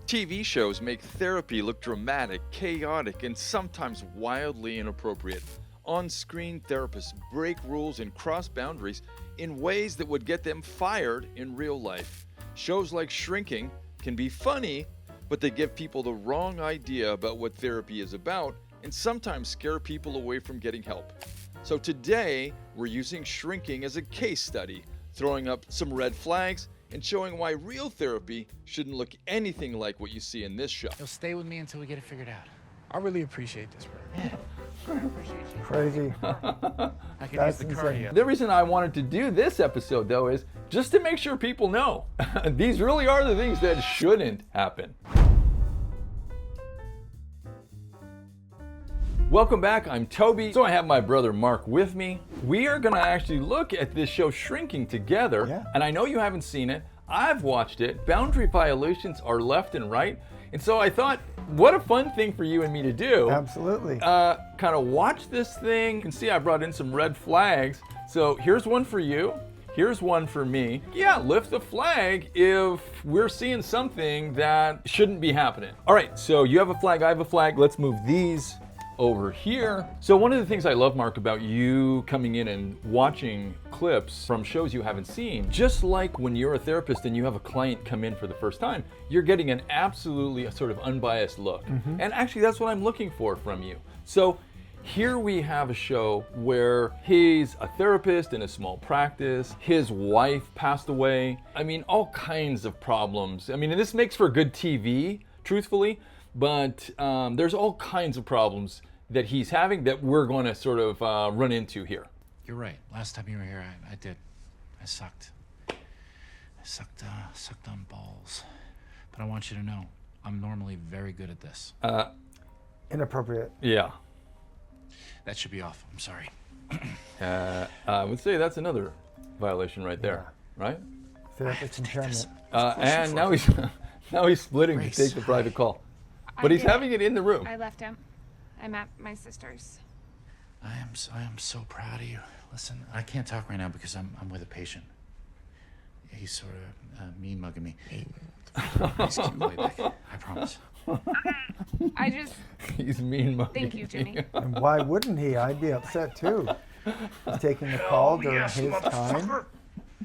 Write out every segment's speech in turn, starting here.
TV shows make therapy look dramatic, chaotic, and sometimes wildly inappropriate. On-screen therapists break rules and cross boundaries in ways that would get them fired in real life. Shows like Shrinking can be funny, but they give people the wrong idea about what therapy is about and sometimes scare people away from getting help. So today, we're using Shrinking as a case study, throwing up some red flags and showing why real therapy shouldn't look anything like what you see in this show. You'll stay with me until we get it figured out. I really appreciate this, bro. I appreciate you. Crazy. I can That's use the insane. cardio. The reason I wanted to do this episode, though, is just to make sure people know these really are the things that shouldn't happen. Welcome back, I'm Toby. So I have my brother Mark with me. We are gonna actually look at this show Shrinking together. Yeah. And I know you haven't seen it. I've watched it. Boundary violations are left and right. And so I thought, what a fun thing for you and me to do. Absolutely. Kind of watch this thing. You can see I brought in some red flags. So here's one for you. Here's one for me. Yeah, lift the flag if we're seeing something that shouldn't be happening. All right, so you have a flag, I have a flag. Let's move these over here. So one of the things I love, Mark, about you coming in and watching clips from shows you haven't seen, just like when you're a therapist and you have a client come in for the first time, you're getting an absolutely a sort of unbiased look. And actually that's what I'm looking for from you. So here we have a show where he's a therapist in a small practice. His wife passed away. I mean, all kinds of problems. I mean, and this makes for good TV, truthfully, but there's all kinds of problems that he's having that we're going to sort of run into here. You're right. Last time you were here, I did. I sucked. I sucked on balls. But I want you to know, I'm normally very good at this. Inappropriate. Yeah. That should be off. I'm sorry. I would say that's another violation right there, right? Therapist impairment. And now he's splitting Grace, to take the private call. I But he's did. having it in the room. I left him. I'm at my sister's. I am so proud of you. Listen, I can't talk right now because I'm with a patient. He's sort of mean mugging me. He's cute way back. I promise. I just He's mean mugging. thank you, Jimmy. And why wouldn't he? I'd be upset too. He's taking the call during his time.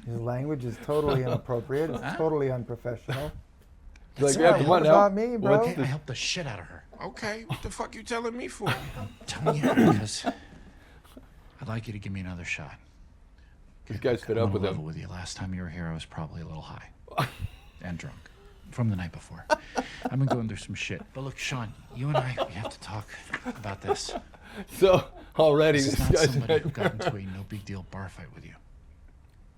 His language is totally inappropriate. It's totally unprofessional. He's like, That's yeah, come what on now. about me, bro? What's I helped the shit out of her. Okay, what the fuck you telling me for? I'm telling you because I'd like you to give me another shot. These guys fit I'm up gonna with level him. with you. Last time you were here, I was probably a little high and drunk from the night before. I've been going through some shit. But look, Sean, you and I, we have to talk about this. So already This this is not guy's somebody who got into a no big deal bar fight with you.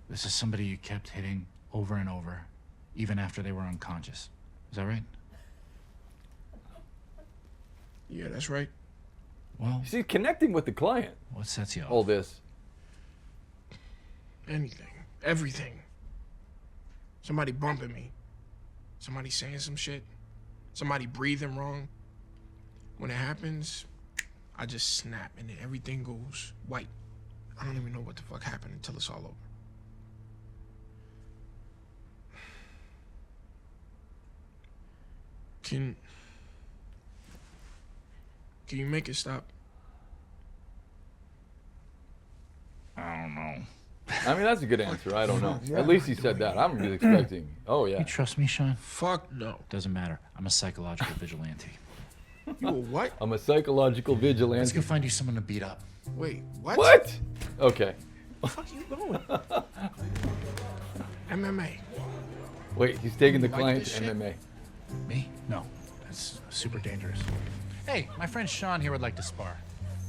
This is somebody you kept hitting over and over, even after they were unconscious. Is that right? Yeah, that's right. Well, See, connecting with the client. what sets you off? All this. Anything. Everything. Somebody bumping me. Somebody saying some shit. Somebody breathing wrong. When it happens, I just snap and then everything goes white. I don't even know what the fuck happened until it's all over. Can you make it stop? I don't know. I mean, that's a good answer. I don't know. Yeah. At least he said that. I'm really expecting. Oh, yeah. You trust me, Sean? Fuck no. Doesn't matter. I'm a psychological vigilante. You a what? I'm a psychological Let's vigilante. go find you someone to beat up. Wait, what? What? Okay. The fuck you going? MMA. Wait, he's taking the Like client this to shit? MMA. Me? No. That's super dangerous. Hey, my friend Sean here would like to spar.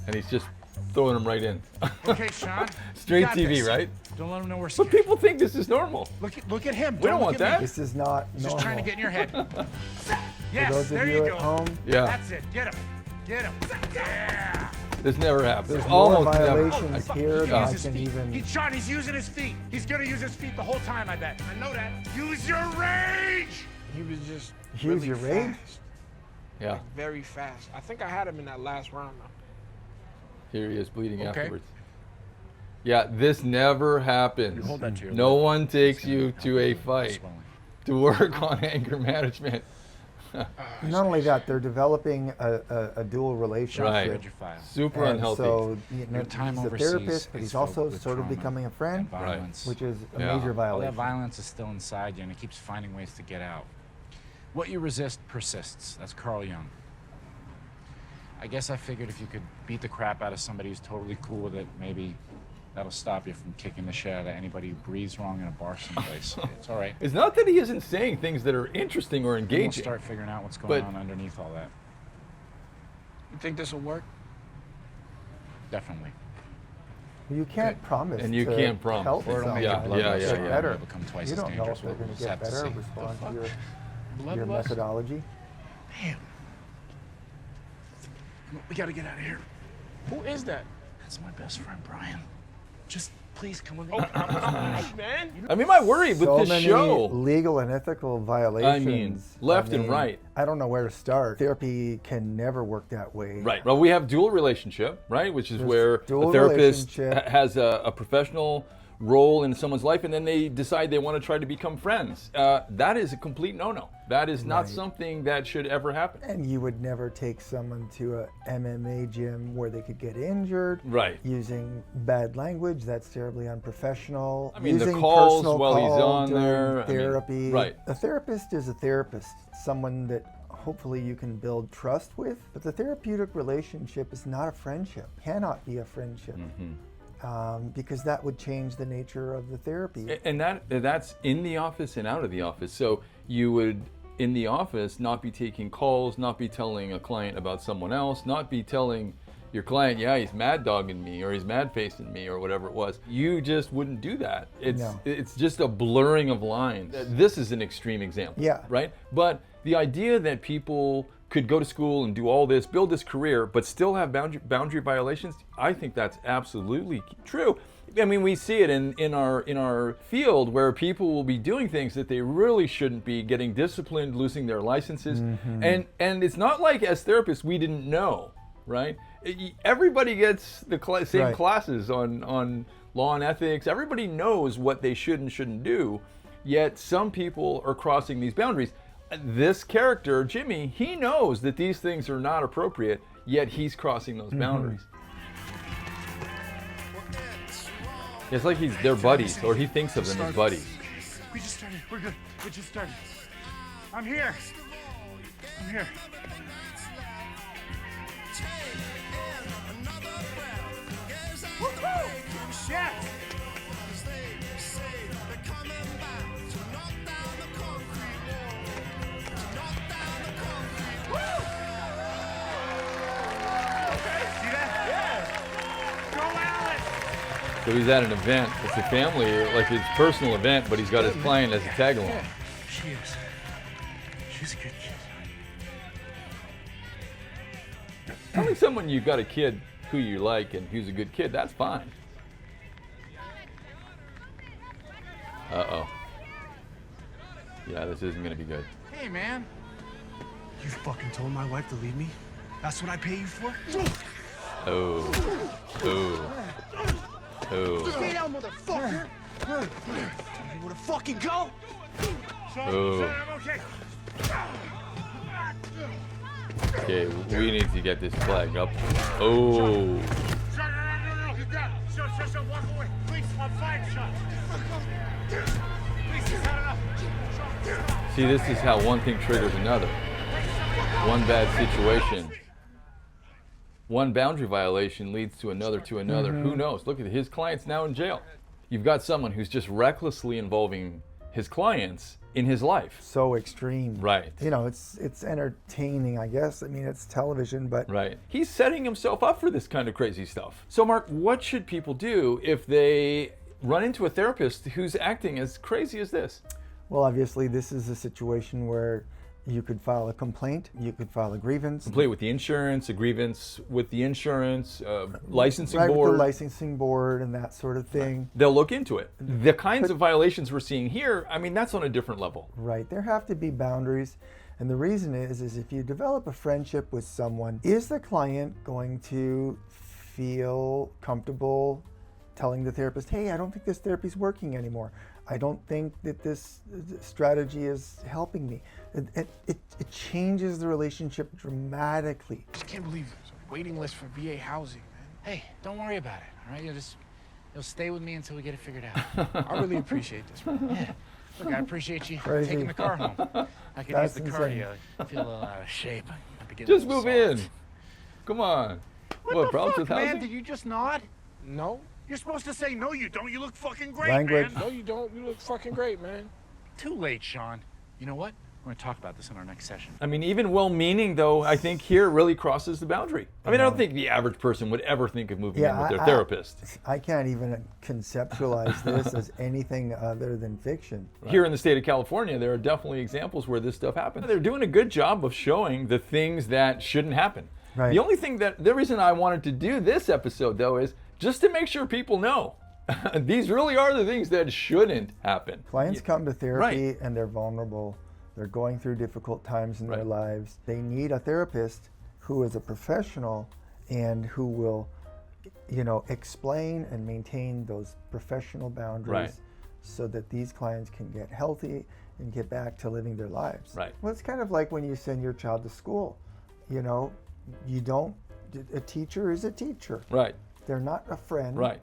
And he's just throwing him right in. Okay, Sean. Straight you got TV, this. right? Don't let him know we're But scared. people think this is normal. Look at him. We don't want that. This is not He's normal. just trying to get in your head. For Yes, those of there you you at go. home, Yeah. That's it. Get him. Get him. Yeah. This never happens. there's Almost more never. violations here than God. I can even. Sean, he's using his feet. He's gonna use his feet the whole time, I bet. I know that. Use your rage! He was just Use really your rage? fast. Yeah. Very fast. I think I had him in that last round though. Here he is bleeding Okay. afterwards. Yeah, this never happens. Hold that to your No lip. one takes It's gonna you help to a with fight swelling. to work on anger management. Not only that, they're developing a dual relationship. Right. Read your file. Super And unhealthy. so Your time he's a overseas therapist, but is he's filled also with sort of trauma becoming a friend, and violence. which is a Yeah. major All that violation. violence is still inside you, and it keeps finding ways to get out. What you resist persists. That's Carl Jung. I guess I figured if you could beat the crap out of somebody who's totally cool with it, maybe that'll stop you from kicking the shit out of anybody who breathes wrong in a bar someplace. It's all right. It's not that he isn't saying things that are interesting or Then we'll engaging. start figuring out what's going But- on underneath all that. You think this will work? Definitely. You can't promise. And you to can't promise. help Or it'll make Yeah, your blood yeah, levels yeah, get yeah. better. become twice You as don't know dangerous. if they're going We'll to get have to better, see. respond to Blood your loss? methodology. Damn. We gotta get out of here. Who is that? That's my best friend, Brian. Just please come with me. Hey, man. I mean, my worry with So this many show. legal and ethical violations. left and right. I don't know where to start. Therapy can never work that way. Right. Well, we have dual relationship, right? Which is There's where dual a therapist relationship. has a professional role in someone's life, and then they decide they want to try to become friends. That is a complete no-no. That is not Right. something that should ever happen. And you would never take someone to a MMA gym where they could get injured. Right. Using bad language, that's terribly unprofessional. I mean, the Using calls personal while he's call on during there, I mean, therapy. right. A therapist is a therapist, someone that hopefully you can build trust with. But the therapeutic relationship is not a friendship, cannot be a friendship. Because that would change the nature of the therapy. And that's in the office and out of the office. So you would, in the office, not be taking calls, not be telling a client about someone else, not be telling your client, yeah, he's mad dogging me or he's mad facing me or whatever it was. You just wouldn't do that. No. It's just a blurring of lines. This is an extreme example. Yeah. Right? But the idea that people could go to school and do all this, build this career, but still have boundary violations, I think that's absolutely true. I mean, we see it in our field where people will be doing things that they really shouldn't be, getting disciplined, losing their licenses. And it's not like as therapists we didn't know, right? Everybody gets the same Right. classes on law and ethics. Everybody knows what they should and shouldn't do, yet some people are crossing these boundaries. This character, Jimmy, he knows that these things are not appropriate, yet he's crossing those boundaries. It's like he's their buddies, or he thinks of them as buddies. We just started. We're good. We just started. I'm here. I'm here. Woo-hoo! Yeah. See that? Yeah. Go Alex! So he's at an event. It's a family, like his personal event, but he's got his client as a tag along. She is. She's a good kid. Telling someone you've got a kid who you like and who's a good kid, that's fine. Uh-oh. Yeah, this isn't gonna be good. Hey, man. You fucking told my wife to leave me? That's what I pay you for? Oh. Oh. Oh. Stay down, motherfucker! Tell me where to fucking go! Oh. I'm okay. Okay, we need to get this flag up. Oh. No. You got it. Shut, walk away. Please, I'm fine, shut. Please, just had enough. See, this is how one thing triggers another. One bad situation. One boundary violation leads to another to another. Who knows? Look at his client's now in jail. You've got someone who's just recklessly involving his clients in his life. So extreme. Right. You know, it's entertaining, I guess. I mean, it's television, but Right. He's setting himself up for this kind of crazy stuff. So, Mark, what should people do if they run into a therapist who's acting as crazy as this? well, obviously, this is a situation where you could file a complaint, you could file a grievance. Complete with the insurance, a grievance with the insurance, licensing Right, with board. the licensing board and that sort of thing. They'll look into it. The kinds of violations we're seeing here, I mean, that's on a different level. Right. There have to be boundaries. And the reason is if you develop a friendship with someone, is the client going to feel comfortable telling the therapist, hey, I don't think this therapy's working anymore. I don't think that this strategy is helping me. It changes the relationship dramatically. I can't believe there's a waiting list for VA housing, man. Hey, don't worry about it, all right? You'll stay with me until we get it figured out. I really appreciate this, man. Yeah. Look, I appreciate you Crazy. taking the car home. I could That's use the insane. cardio. I feel a little out of shape. I'd be getting Just a little move in. soft. Come on. What the problems fuck, with man? housing? Did you just nod? No, You're supposed to say, no, you don't. You look fucking great, Language. man. no, you don't. You look fucking great, man. Too late, Sean. You know what? We're gonna talk about this in our next session. I mean, even well-meaning, though, I think here really crosses the boundary. I mean, I don't think the average person would ever think of moving in with their therapist. I can't even conceptualize this as anything other than fiction. Here in the state of California, there are definitely examples where this stuff happens. They're doing a good job of showing the things that shouldn't happen. Right. The only thing the reason I wanted to do this episode, though, is just to make sure people know these really are the things that shouldn't happen. Clients come to therapy Right. and they're vulnerable. They're going through difficult times in their Right. lives. They need a therapist who is a professional and who will, explain and maintain those professional boundaries Right. so that these clients can get healthy and get back to living their lives. Right. Well, it's kind of like when you send your child to school. A teacher is a teacher. Right, They're not a friend. right,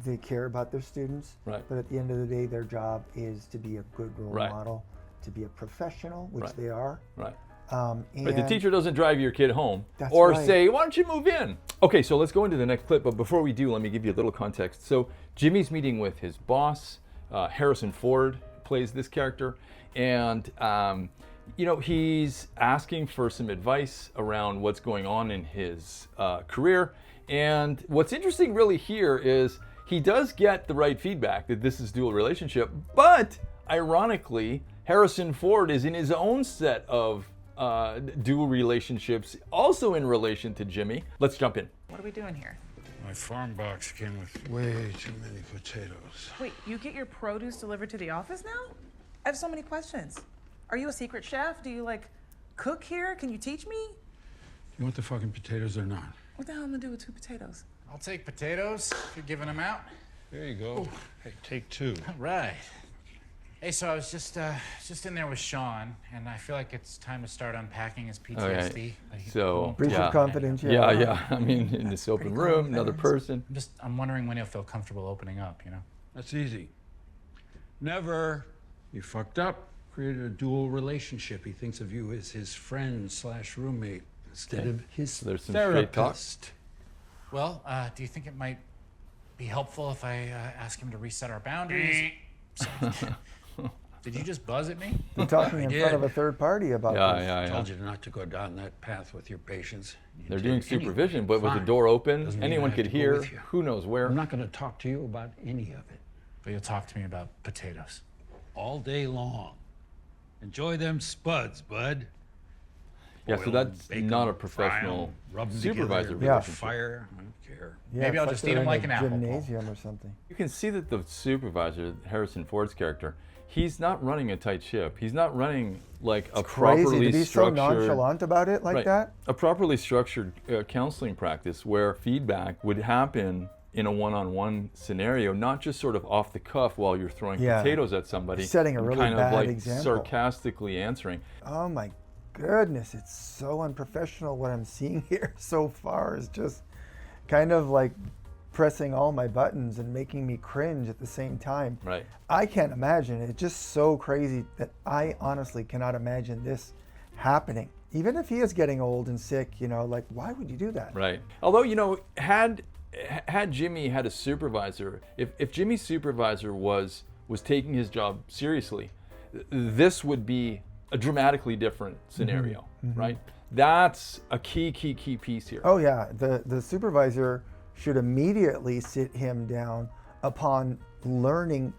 They care about their students. Right. But at the end of the day, their job is to be a good role Right. model, to be a professional, which Right. they are. right. And But the teacher doesn't drive your kid home That's or right. say, why don't you move in? Okay, so let's go into the next clip. But before we do, let me give you a little context. So Jimmy's meeting with his boss. Harrison Ford plays this character. And, he's asking for some advice around what's going on in his career. And what's interesting really here is he does get the right feedback that this is dual relationship. But ironically, Harrison Ford is in his own set of dual relationships, also in relation to Jimmy. Let's jump in. What are we doing here? My farm box came with way too many potatoes. Wait, you get your produce delivered to the office now? I have so many questions. Are you a secret chef? Do you cook here? Can you teach me? You want the fucking potatoes or not? What the hell am I gonna do with 2 potatoes? I'll take potatoes if you're giving them out. There you go. Hey, take 2. All right. Hey, so I was just in there with Sean, and I feel like it's time to start unpacking his PTSD. So, breach yeah. of confidence. Yeah. I mean, in this open Pretty room, cool. another person. I'm wondering when he'll feel comfortable opening up, That's easy. Never. You fucked up. Created a dual relationship. He thinks of you as his friend/roommate instead of his There's some straight talk. therapist. Well, do you think it might be helpful if I ask him to reset our boundaries? Did you just buzz at me? You're talking in I front of did. a third party about this. Yeah. Told you not to go down that path with your patients. You They're did doing anyway. supervision, but with the Fine. door open, Doesn't mean I anyone have could to go hear. with you. Who knows where? I'm not going to talk to you about any of it But you'll talk to me about potatoes. all day long. Enjoy them spuds, bud. Yeah, so Boil that's them, bake not them, a professional fry 'em, rub 'em supervisor together, Yeah. with a fire. I don't care. Yeah, Maybe I'll it's like just they're eat 'em in like a an apple, Paul. gymnasium or something. You can see that the supervisor, Harrison Ford's character, he's not running a tight ship. He's not running like a Crazy properly to be so structured. nonchalant about it like Right. that. A properly structured counseling practice where feedback would happen in a one-on-one scenario, not just sort of off the cuff while you're throwing Yeah. potatoes at somebody. Setting a and really kind bad of like example. sarcastically answering. Oh my goodness, it's so unprofessional. What I'm seeing here so far is just kind of like pressing all my buttons and making me cringe at the same time. Right. I can't imagine. It's just so crazy that I honestly cannot imagine this happening. Even if he is getting old and sick, why would you do that? Right. Although, had Jimmy had a supervisor, if Jimmy's supervisor was taking his job seriously, this would be a dramatically different scenario, right? That's a key piece here. Oh yeah, the supervisor should immediately sit him down upon learning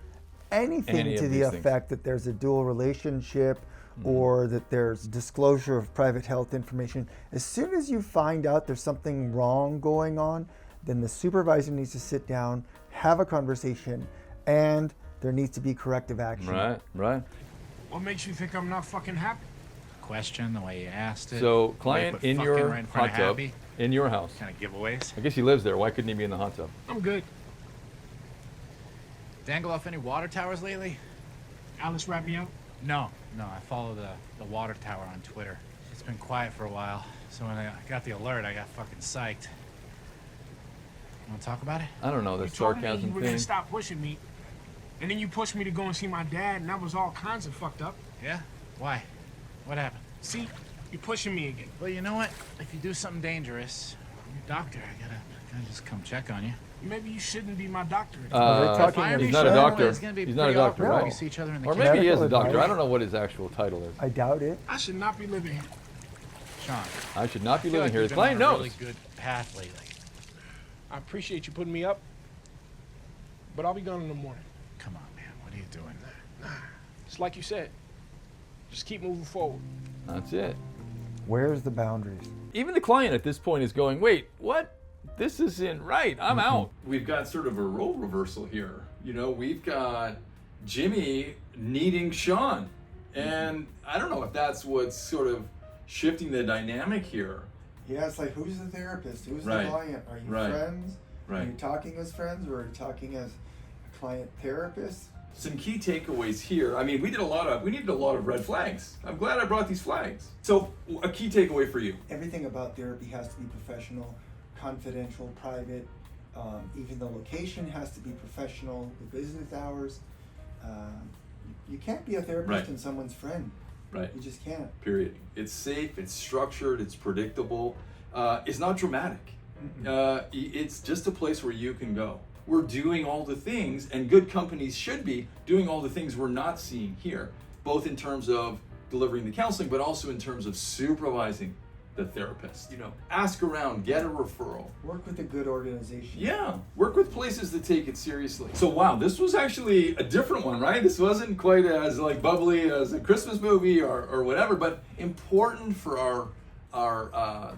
anything Any to of the these things. effect that there's a dual relationship or that there's disclosure of private health information. As soon as you find out there's something wrong going on, then the supervisor needs to sit down, have a conversation, and there needs to be corrective action. Right. What makes you think I'm not fucking happy? Question, the way you asked it. So, the way you client put in fucking your right in front hot of tub, happy. in your house. Kind of giveaways. I guess he lives there. Why couldn't he be in the hot tub? I'm good. Dangle off any water towers lately? Alice wrap me out? No, I follow the water tower on Twitter. It's been quiet for a while, so when I got the alert, I got fucking psyched. You want to talk about it? I don't know, the You told me you sarcasm were thing. gonna stop pushing me, and then you pushed me to go and see my dad, and that was all kinds of fucked up. Yeah? Why? What happened? See, you're pushing me again. Well, you know what? If you do something dangerous, I'm your doctor. I gotta just come check on you. Maybe you shouldn't be my doctor. they're talking Fire at me, he's not a sure. doctor. It's gonna be He's not a pretty doctor, awkward when right? we see each other in the Or kitchen. maybe he is a Medical doctor. I advice. don't know what his actual title is. I doubt it. I should not be living here. Sean, I should not be I feel living like here. you've His been on client a knows. really good path lately. I appreciate you putting me up, but I'll be gone in the morning. Come on, man. What are you doing? It's like you said. Just keep moving forward. That's it. Where's the boundaries? Even the client at this point is going, wait, what? This isn't right. I'm out. We've got sort of a role reversal here. You know, we've got Jimmy needing Sean. And I don't know if that's what's sort of shifting the dynamic here. Yeah, it's like, who's the therapist? Who's Right. the client? Are you Right. friends? Are Right. you talking as friends, or are you talking as a client therapist? Some key takeaways here. I mean, we needed a lot of red flags. I'm glad I brought these flags. So, a key takeaway for you. Everything about therapy has to be professional, confidential, private. Even the location has to be professional, the business hours. You can't be a therapist Right. and someone's friend. Right. You just can't. Period. It's safe, it's structured, it's predictable. It's not dramatic. It's just a place where you can go. We're doing all the things, and good companies should be doing all the things we're not seeing here, both in terms of delivering the counseling, but also in terms of supervising the therapist. You know, ask around, get a referral. Work with a good organization. Yeah, work with places that take it seriously. So wow, this was actually a different one, right? This wasn't quite as like bubbly as a Christmas movie or whatever, but important for our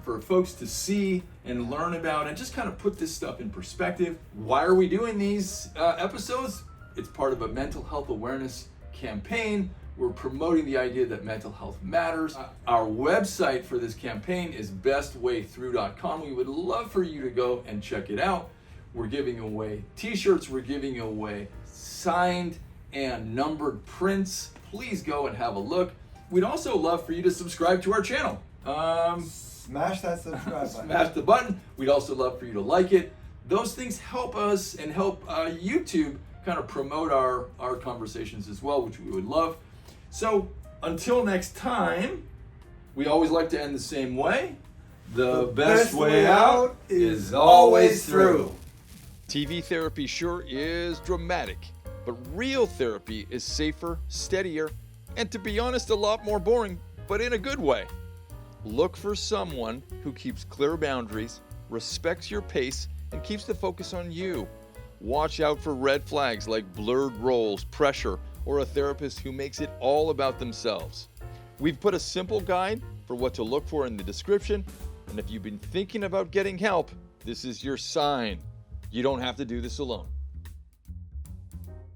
for folks to see and learn about and just kind of put this stuff in perspective. Why are we doing these episodes? It's part of a mental health awareness campaign. We're promoting the idea that mental health matters. Our website for this campaign is bestwaythrough.com. We would love for you to go and check it out. We're giving away t-shirts. We're giving away signed and numbered prints. Please go and have a look. We'd also love for you to subscribe to our channel. Smash that subscribe button. Smash the button. We'd also love for you to like it. Those things help us and help YouTube kind of promote our conversations as well, which we would love. So until next time, we always like to end the same way. The best way out is always through. TV therapy sure is dramatic, but real therapy is safer, steadier, and to be honest, a lot more boring, but in a good way. Look for someone who keeps clear boundaries, respects your pace, and keeps the focus on you. Watch out for red flags like blurred roles, pressure, or a therapist who makes it all about themselves. We've put a simple guide for what to look for in the description, and if you've been thinking about getting help, this is your sign. You don't have to do this alone.